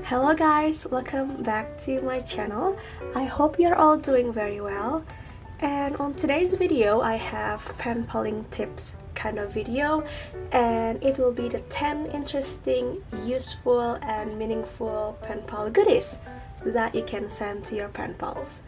Hello guys, welcome back to my channel. I hope you're all doing very well. And on today's video, I have pen paling tips kind of video, and it will be the 10 interesting, useful and meaningful pen pal goodies that you can send to your pen pals.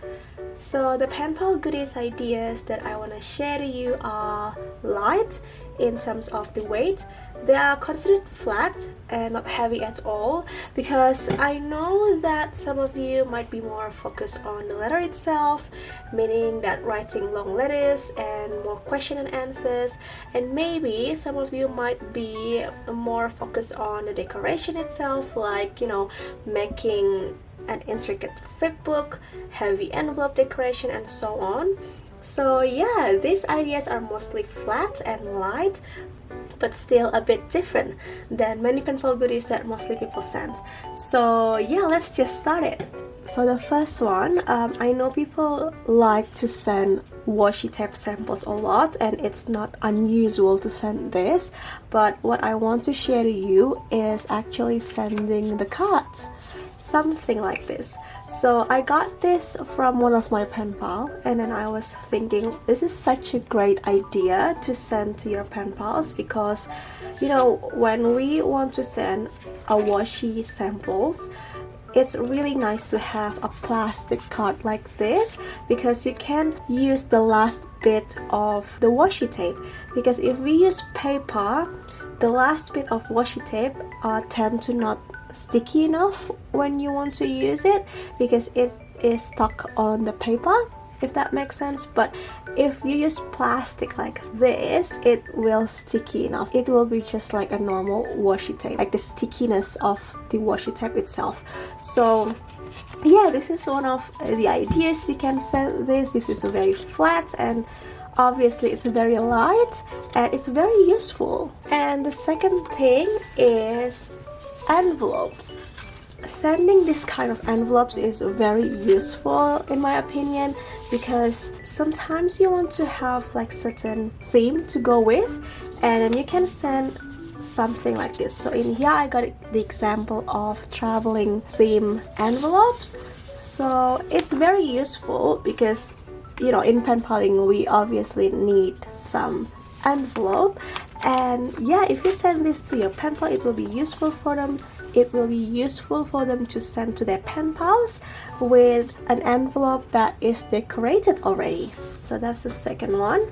So the pen pal goodies ideas that I want to share to you are light in terms of the weight. They are considered flat and not heavy at all, because I know that some of you might be more focused on the letter itself, meaning that writing long letters and more question and answers, and maybe some of you might be more focused on the decoration itself, like making an intricate flip book, heavy envelope decoration and so on. So yeah, these ideas are mostly flat and light, but still a bit different than many pen pal goodies that mostly people send. So yeah, let's just start it. So the first one, I know people like to send washi tape samples a lot, and it's not unusual to send this, but what I want to share to you is actually sending the cards. Something like this. So I got this from one of my pen pal, and then I was thinking this is such a great idea to send to your pen pals, because when we want to send a washi samples, it's really nice to have a plastic card like this, because you can use the last bit of the washi tape. Because if we use paper, the last bit of washi tape tend to not sticky enough when you want to use it, because it is stuck on the paper, if that makes sense. But if you use plastic like this, it will sticky enough. It will be just like a normal washi tape, like the stickiness of the washi tape itself. So yeah, this is one of the ideas you can send this. This is very flat, and obviously it's very light, and it's very useful. And the second thing is envelopes. Sending this kind of envelopes is very useful in my opinion, because sometimes you want to have like certain theme to go with, and then you can send something like this. So in here I got the example of traveling theme envelopes. So it's very useful because in pen paling we obviously need some envelope, and yeah, if you send this to your pen pal, it will be useful for them. It will be useful for them to send to their pen pals with an envelope that is decorated already. So that's the second one.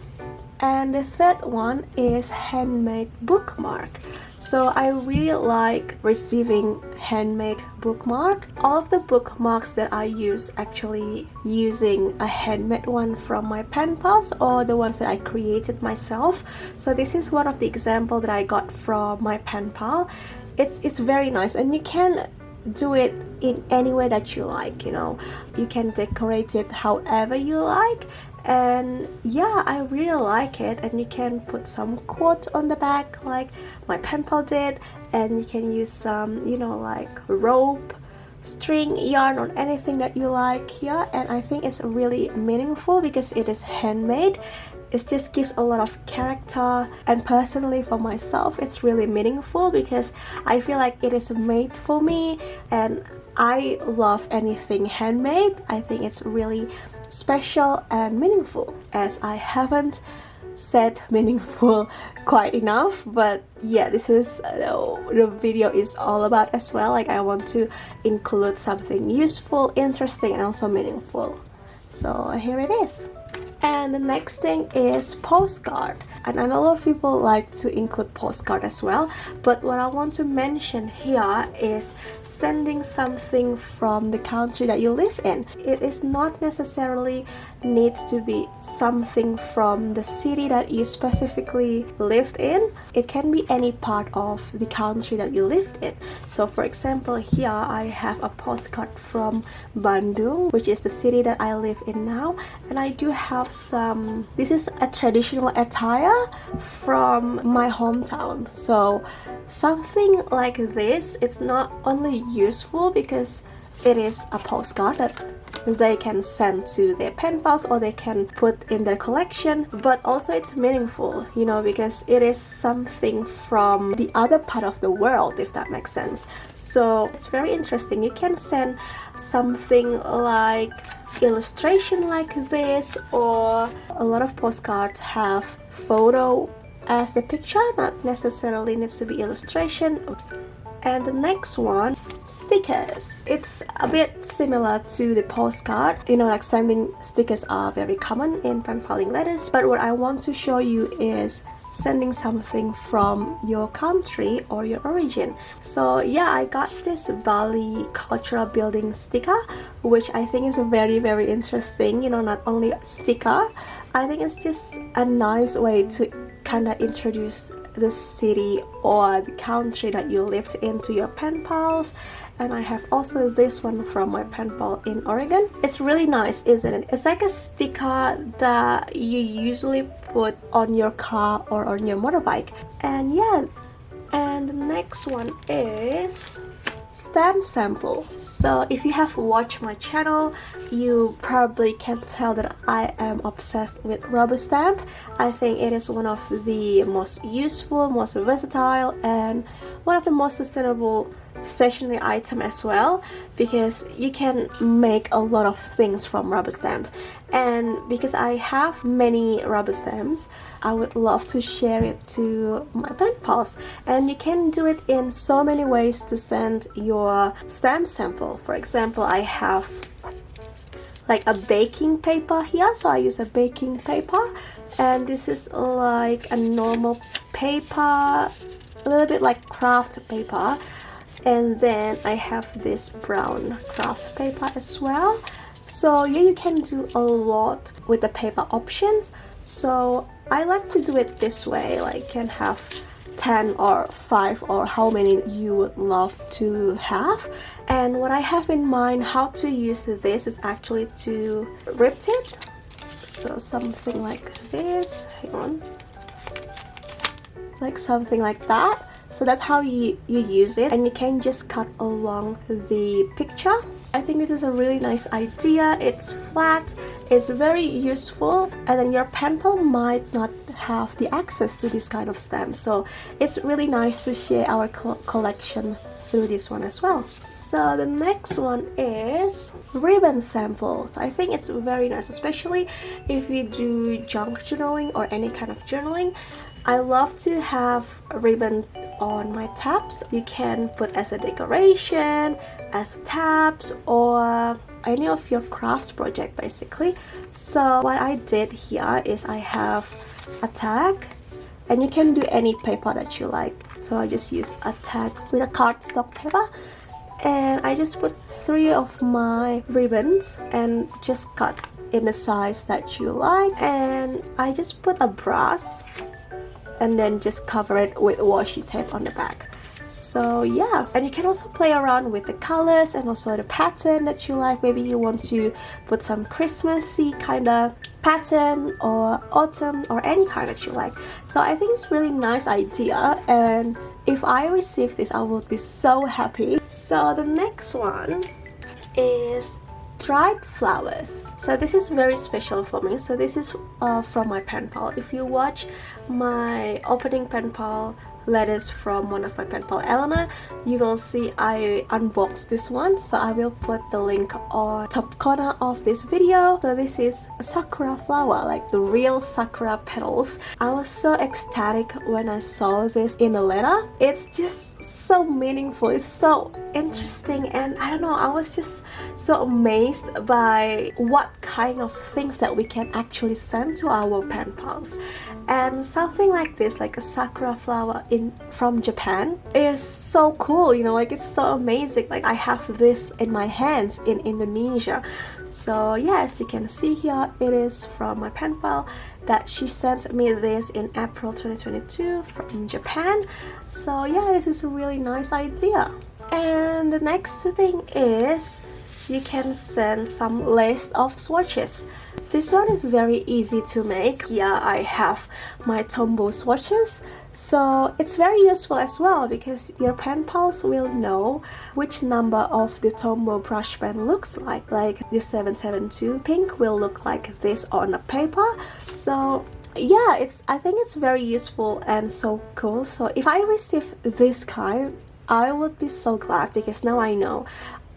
And the third one is handmade bookmark. So I really like receiving handmade bookmark. All of the bookmarks that I use actually using a handmade one from my pen pals, or the ones that I created myself. So this is one of the example that I got from my pen pal. It's very nice, and you can do it in any way that you like. You can decorate it however you like. And yeah, I really like it. And you can put some quote on the back like my pen pal did, and you can use some like rope, string, yarn, or anything that you like here. And I think it's really meaningful because it is handmade. It just gives a lot of character, and personally for myself it's really meaningful because I feel like it is made for me, and I love anything handmade. I think it's really special and meaningful, as I haven't said meaningful quite enough. But yeah, this is the video is all about as well. Like I want to include something useful, interesting, and also meaningful. So here it is. And the next thing is postcard. And I know a lot of people like to include postcard as well, but what I want to mention here is sending something from the country that you live in. It is not necessarily needs to be something from the city that you specifically lived in. It can be any part of the country that you lived in. So for example, here I have a postcard from Bandung, which is the city that I live in now, and I do have some, this is a traditional attire from my hometown. So something like this, it's not only useful because it is a postcard that they can send to their pen pals or they can put in their collection. But also it's meaningful, you know, because it is something from the other part of the world, if that makes sense. So it's very interesting. You can send something like illustration like this, or a lot of postcards have photo as the picture, not necessarily needs to be illustration. And the next one, stickers. It's a bit similar to the postcard, you know, like sending stickers are very common in pen paling letters, but what I want to show you is sending something from your country or your origin. So yeah, I got this Bali cultural building sticker, which I think is very, very interesting. You know, not only a sticker, I think it's just a nice way to kind of introduce the city or the country that you lived in to your pen pals. And I have also this one from my pen pal in Oregon. It's really nice, isn't it? It's like a sticker that you usually put on your car or on your motorbike. And yeah, and the next one is stamp sample. So if you have watched my channel, you probably can tell that I am obsessed with rubber stamp. I think it is one of the most useful, most versatile, and one of the most sustainable stationery item as well, because you can make a lot of things from rubber stamp. And because I have many rubber stamps, I would love to share it to my pen pals. And you can do it in so many ways to send your stamp sample. For example, I have like a baking paper here, so I use a baking paper, and this is like a normal paper, a little bit like craft paper. And then I have this brown craft paper as well. So yeah, you can do a lot with the paper options. So I like to do it this way, like you can have 10 or 5 or how many you would love to have. And what I have in mind how to use this is actually to rip it. So something like this, hang on, like something like that. So that's how you use it, and you can just cut along the picture. I think this is a really nice idea. It's flat, it's very useful, and then your pen pal might not have the access to this kind of stamp. So it's really nice to share our collection through this one as well. So the next one is ribbon sample. I think it's very nice, especially if you do junk journaling or any kind of journaling. I love to have a ribbon on my tabs. You can put as a decoration, as tabs, or any of your crafts project basically. So what I did here is I have a tag, and you can do any paper that you like. So I just use a tag with a cardstock paper, and I just put 3 of my ribbons and just cut in the size that you like, and I just put a brass and then just cover it with washi tape on the back. So yeah, and you can also play around with the colors and also the pattern that you like. Maybe you want to put some Christmassy kind of pattern or autumn or any kind that you like. So I think it's really nice idea, and if I receive this I would be so happy. So the next one is dried flowers. So this is very special for me. So this is from my pen pal. If you watch my opening pen pal letters from one of my pen pal, Elena, you will see I unboxed this one. So I will put the link on top corner of this video. So this is a sakura flower, like the real sakura petals. I was so ecstatic when I saw this in a letter. It's just so meaningful, it's so interesting, and I don't know, I was just so amazed by what kind of things that we can actually send to our pen pals. And something like this, like a sakura flower from Japan, is so cool, you know, like it's so amazing. Like I have this in my hands in Indonesia. So yeah, as you can see here, it is from my pen pal that she sent me this in April 2022 from Japan. So yeah, this is a really nice idea. And the next thing is you can send some list of swatches. This one is very easy to make. Yeah, I have my Tombow swatches, so it's very useful as well because your pen pals will know which number of the Tombow brush pen looks like. Like this 772 pink will look like this on a paper. So yeah, I think it's very useful and so cool. So if I receive this kind, I would be so glad because now I know,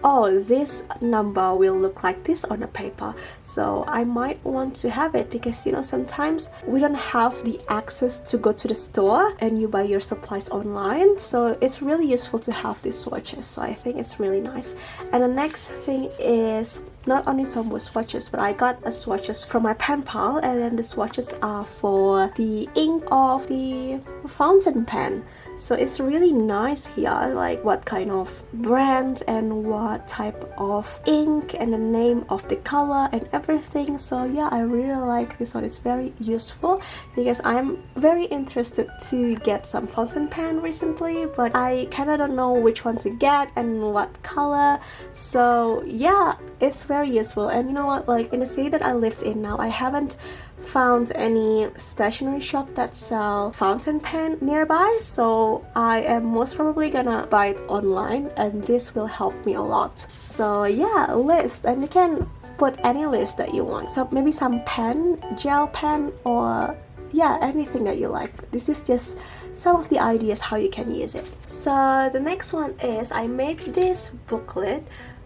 oh, this number will look like this on a paper. So I might want to have it because, you know, sometimes we don't have the access to go to the store and you buy your supplies online. So it's really useful to have these swatches. So I think it's really nice. And the next thing is not only Tombow swatches, but I got a swatches from my pen pal, and then the swatches are for the ink of the fountain pen. So it's really nice here, like what kind of brand and what type of ink and the name of the color and everything. So yeah, I really like this one. It's very useful because I'm very interested to get some fountain pen recently, but I kind of don't know which one to get and what color. So yeah, it's very useful. And you know what, like in the city that I lived in now, I haven't found any stationery shop that sell fountain pen nearby, so I am most probably gonna buy it online, and this will help me a lot. So yeah, list, and you can put any list that you want. So maybe some pen, gel pen, or yeah, anything that you like. This is just some of the ideas how you can use it. So the next one is I made this booklet.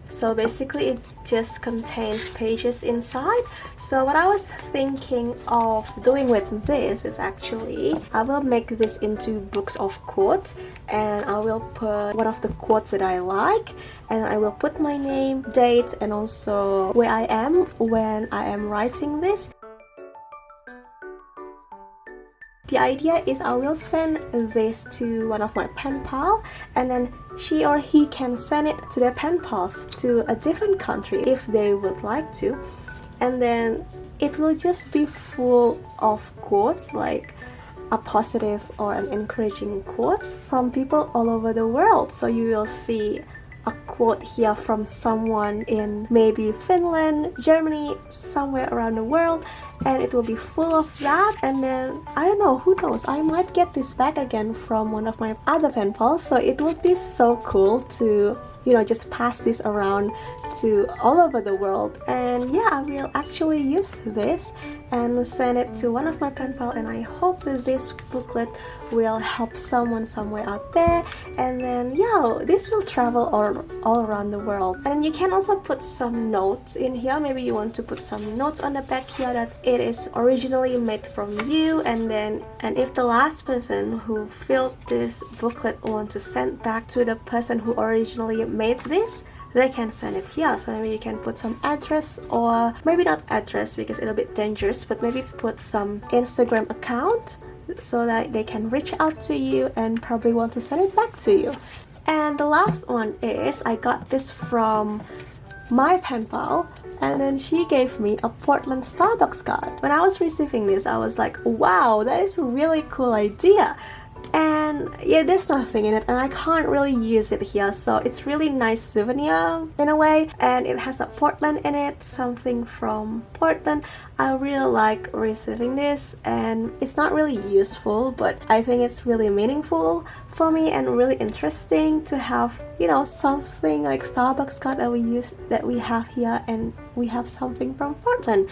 So basically it just contains pages inside. So what I was thinking of doing with this is actually I will make this into books of quotes, and I will put one of the quotes that I like, and I will put my name, date, and also where I am when I am writing this. The idea is I will send this to one of my pen pals, and then she or he can send it to their pen pals to a different country if they would like to. And then it will just be full of quotes, like a positive or an encouraging quotes from people all over the world. So you will see a quote here from someone in maybe Finland, Germany, somewhere around the world, and it will be full of that. And then I don't know, who knows, I might get this back again from one of my other pen pals. So it would be so cool to, you know, just pass this around to all over the world. And yeah, I will actually use this and send it to one of my pen pals, and I hope that this booklet will help someone somewhere out there. And then yeah, this will travel all around the world. And you can also put some notes in here. Maybe you want to put some notes on the back here that it is originally made from you, and if the last person who filled this booklet want to send back to the person who originally made this, they can send it here. So maybe you can put some address, or maybe not address because it's a bit dangerous, but maybe put some Instagram account so that they can reach out to you and probably want to send it back to you. And the last one is I got this from my pen pal, and then she gave me a Portland Starbucks card. When I was receiving this, I was like, wow, that is a really cool idea. And yeah, there's nothing in it and I can't really use it here, so it's really nice souvenir in a way, and it has a Portland in it, something from Portland. I really like receiving this, and it's not really useful, but I think it's really meaningful for me and really interesting to have, you know, something like Starbucks card that we have here, and we have something from Portland.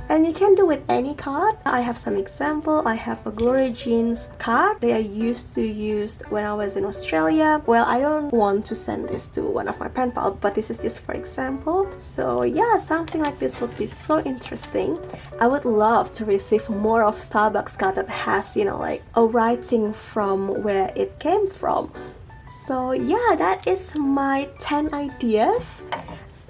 And you can do with any card. I have some example. I have a Glory Jeans card that I used to use when I was in Australia. Well, I don't want to send this to one of my pen pals, but this is just for example. So yeah, something like this would be so interesting. I would love to receive more of Starbucks card that has, you know, like a writing from where it came from. So yeah, that is my 10 ideas.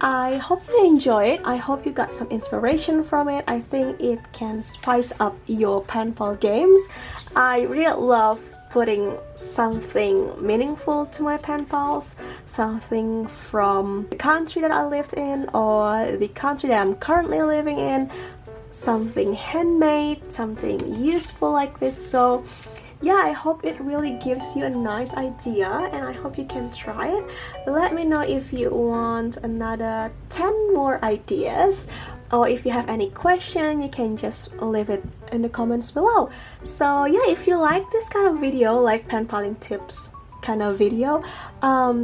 I hope you enjoy it. I hope you got some inspiration from it. I think it can spice up your pen pal games. I really love putting something meaningful to my pen pals, something from the country that I lived in or the country that I'm currently living in, something handmade, something useful like this. So yeah, I hope it really gives you a nice idea, and I hope you can try it. Let me know if you want another 10 more ideas, or if you have any question, you can just leave it in the comments below. So yeah, if you like this kind of video, like pen paling tips kind of video,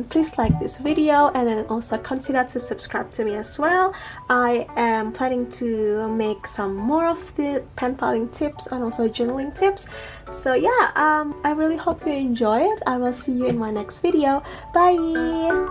please like this video, and then also consider to subscribe to me as well. I am planning to make some more of the pen paling tips and also journaling tips. So yeah, I really hope you enjoy it. I will see you in my next video. Bye.